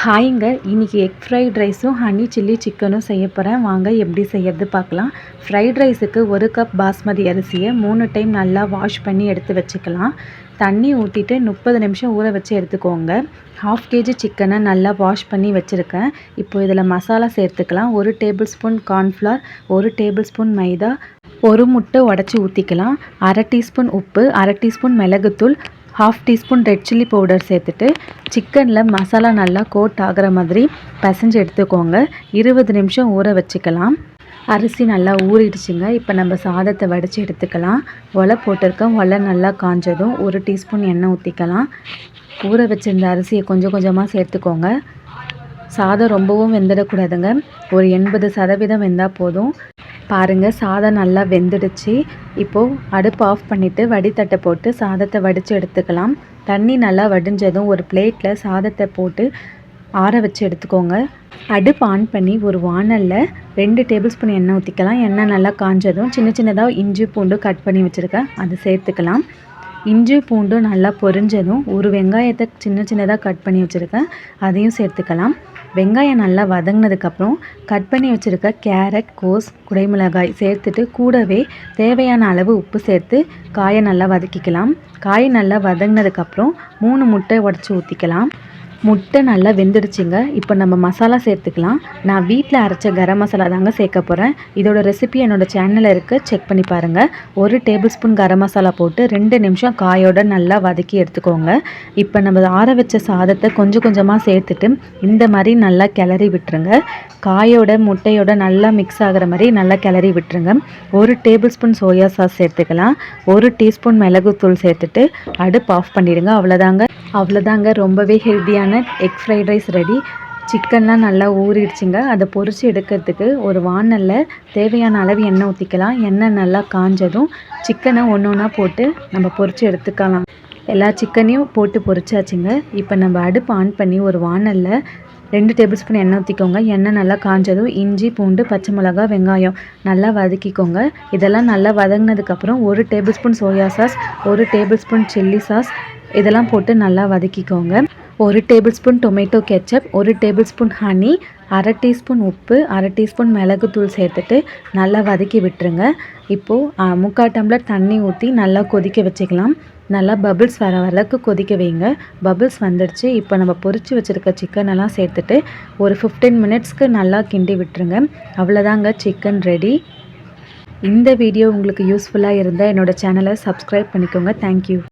ஹாய்ங்க, இன்றைக்கி egg fried ரைஸும் honey chilli சிக்கனும் செய்ய போகிறேன். வாங்க எப்படி செய்யறது பார்க்கலாம். ஃப்ரைட் ரைஸுக்கு 1 கப் பாஸ்மதி அரிசியை 3 டைம் நல்லா வாஷ் பண்ணி எடுத்து வச்சுக்கலாம். தண்ணி ஊற்றிட்டு 30 நிமிஷம் ஊற வச்சு எடுத்துக்கோங்க. 1/2 kg சிக்கனை நல்லா வாஷ் பண்ணி வச்சுருக்கேன். இப்போ இதில் மசாலா சேர்த்துக்கலாம். 1 tablespoon cornflour, 1 tablespoon maida, 1 முட்டை உடச்சி ஊற்றிக்கலாம். 1/2 டீஸ்பூன் உப்பு, 1/2 டீஸ்பூன் மிளகுத்தூள், 1/2 டீஸ்பூன் ரெட் சில்லி பவுடர் சேர்த்துட்டு சிக்கனில் மசாலா நல்லா கோட் ஆகிற மாதிரி பிசைஞ்சு எடுத்துக்கோங்க. 20 நிமிஷம் ஊற வச்சுக்கலாம். அரிசி நல்லா ஊறிடுச்சுங்க. இப்போ நம்ம சாதத்தை வடித்து எடுத்துக்கலாம். ஒலை போட்டிருக்கோம். ஒலை நல்லா காஞ்சதும் 1 டீஸ்பூன் எண்ணெய் ஊற்றிக்கலாம். ஊற வச்சுருந்த அரிசியை கொஞ்சம் கொஞ்சமாக சேர்த்துக்கோங்க. சாதம் ரொம்பவும் வெந்துடக்கூடாதுங்க. ஒரு 80% வெந்தால் போதும். பாருங்கள், சாதம் நல்லா வெந்துடுச்சு. இப்போது அடுப்பு ஆஃப் பண்ணிவிட்டு வடித்தட்டை போட்டு சாதத்தை வடித்து எடுத்துக்கலாம். தண்ணி நல்லா வடிஞ்சதும் ஒரு பிளேட்டில் சாதத்தை போட்டு ஆற வச்சு எடுத்துக்கோங்க. அடுப்பு ஆன் பண்ணி ஒரு வாணலில் 2 டேபிள் ஸ்பூன் எண்ணெய் ஊற்றிக்கலாம். எண்ணெய் நல்லா காஞ்சதும் சின்ன சின்னதாக இஞ்சி பூண்டு கட் பண்ணி வச்சுருக்கேன், அது சேர்த்துக்கலாம். இஞ்சி பூண்டு நல்லா பொரிஞ்சதும் ஒரு வெங்காயத்தை சின்ன சின்னதாக கட் பண்ணி வச்சுருக்கேன், அதையும் சேர்த்துக்கலாம். வெங்காயம் நல்லா வதங்கினதுக்கப்புறம் கட் பண்ணி வச்சுருக்க கேரட், கோஸ், குடைமிளகாய் சேர்த்துட்டு கூடவே தேவையான அளவு உப்பு சேர்த்து காயை நல்லா வதக்கிக்கலாம். காய் நல்லா வதங்கினதுக்கப்புறம் 3 முட்டை உடச்சி ஊற்றிக்கலாம். முட்டை நல்லா வெந்துடுச்சுங்க. இப்போ நம்ம மசாலா சேர்த்துக்கலாம். நான் வீட்டில் அரைச்ச கரம் மசாலா தாங்க சேர்க்க போகிறேன். இதோட ரெசிபி என்னோடய சேனலில் இருக்குது, செக் பண்ணி பாருங்கள். 1 டேபிள் ஸ்பூன் கரம் மசாலா போட்டு 2 நிமிஷம் காயோட நல்லா வதக்கி எடுத்துக்கோங்க. இப்போ நம்ம ஆற வச்ச சாதத்தை கொஞ்சம் கொஞ்சமாக சேர்த்துட்டு இந்த மாதிரி நல்லா கிளறி விட்டுருங்க. காயோட முட்டையோட நல்லா மிக்ஸ் ஆகிற மாதிரி நல்லா கிளறி விட்டுருங்க. 1 டேபிள் ஸ்பூன் சோயா சாஸ் சேர்த்துக்கலாம். 1 டீஸ்பூன் மிளகுத்தூள் சேர்த்துட்டு அடுப்பு ஆஃப் பண்ணிடுங்க. அவ்வளோதாங்க, ரொம்பவே ஹெல்த்தியான எக் ஃப்ரைட் ரைஸ் ரெடி. சிக்கன்லாம் நல்லா ஊறிடுச்சுங்க. அதை பொரித்து எடுக்கிறதுக்கு ஒரு வாணலில் தேவையான அளவு எண்ணெய் ஊற்றிக்கலாம். எண்ணெய் நல்லா காஞ்சதும் சிக்கனை ஒன்று ஒன்றா போட்டு நம்ம பொரித்து எடுத்துக்கலாம். எல்லா சிக்கனையும் போட்டு பொரிச்சாச்சுங்க. இப்போ நம்ம அடுப்பு ஆன் பண்ணி ஒரு வாணலில் 2 டேபிள் ஸ்பூன் எண்ணெய் ஊற்றிக்கோங்க. எண்ணெய் நல்லா காஞ்சதும் இஞ்சி பூண்டு பச்சை மிளகா வெங்காயம் நல்லா வதக்கிக்கோங்க. இதெல்லாம் நல்லா வதங்கினதுக்கப்புறம் 1 table spoon soya sauce, 1 table spoon chilli sauce இதெல்லாம் போட்டு நல்லா வதக்கிக்கோங்க. 1 table spoon tomato ketchup, 1 table spoon honey, 1/2 teaspoon உப்பு, 1/2 டீஸ்பூன் மிளகுத்தூள் சேர்த்துட்டு நல்லா வதக்கி விட்டுருங்க. இப்போது 3/4 டம்ளர் தண்ணி ஊற்றி நல்லா கொதிக்க வச்சுக்கலாம். நல்லா பபிள்ஸ் வர அளவுக்கு கொதிக்க வைங்க. பபிள்ஸ் வந்துடுச்சு. இப்போ நம்ம பொரித்து வச்சுருக்க சிக்கனெல்லாம் சேர்த்துட்டு ஒரு 15 மினிட்ஸ்க்கு நல்லா கிண்டி விட்டுருங்க. அவ்வளோதாங்க, சிக்கன் ரெடி. இந்த வீடியோ உங்களுக்கு யூஸ்ஃபுல்லாக இருந்தால் என்னோடய சேனலை சப்ஸ்கிரைப் பண்ணிக்கோங்க. தேங்க்யூ.